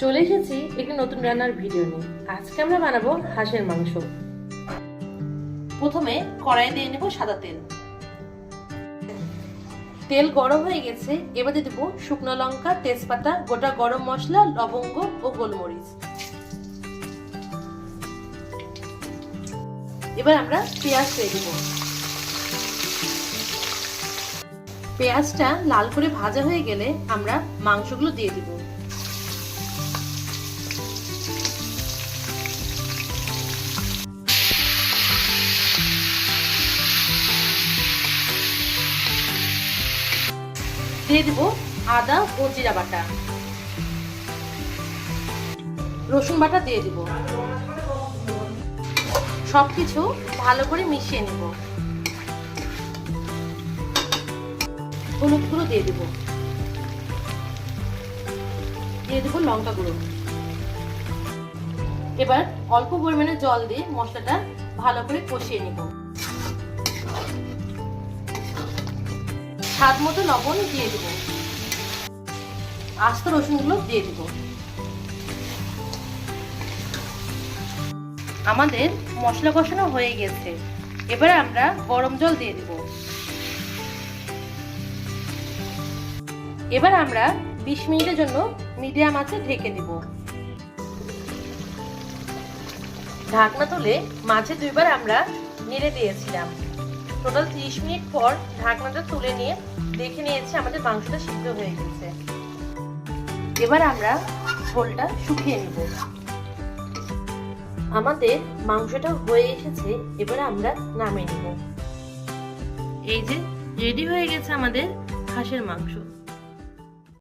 চলে এসেছি একটি নতুন রান্নার ভিডিও নিয়ে। আজকে আমরা বানাবো হাঁসের মাংস। প্রথমে কড়াই দিয়ে নেব সাদা তেল। তেল গরম হয়ে গেছে, এবার দিয়ে দেবো শুকনো লঙ্কা, তেজপাতা, গোটা গরম মশলা, লবঙ্গ ও গোলমরিচ। এবার আমরা পেঁয়াজ দিয়ে দেবো। পেঁয়াজটা লাল করে ভাজা হয়ে গেলে আমরা মাংসগুলো দিয়ে দিব। দিয়ে দিব আদা ও জিরা বাটা, রসুন বাটা দিয়ে দিব। সবকিছু ভালো করে মিশিয়ে নিব। হলুদ গুঁড়ো দিয়ে দিব, দিয়ে দিব লঙ্কা গুঁড়ো। এবার অল্প পরিমাণে জল দিয়ে মশলাটা ভালো করে কষিয়ে নিব। স্বাদ মতো লবণ দিয়ে দিব, আস্ত রসুনগুলো দিয়ে দিব। আমাদের মশলা কষানো হয়ে গেছে, এবার আমরা গরম জল দিয়ে দিব। এবার আমরা 20 মিনিটের জন্য মিডিয়াম আঁচে ঢেকে দিব। ঢাকনা তুলে মাঝে দুইবার আমরা নেড়ে দিয়েছিলাম। টোটাল 30 মিনিট পর ঢাকনাটা তুলে নিয়ে দেখে নিয়েছি আমাদের মাংসটা সিদ্ধ হয়ে গেছে। এবার আমরা ঝোলটা শুকিয়ে নিব। আমাদের মাংসটা হয়ে এসেছে, এবার আমরা নামিয়ে নিব। এই যে রেডি হয়ে গেছে আমাদের হাঁসের মাংস।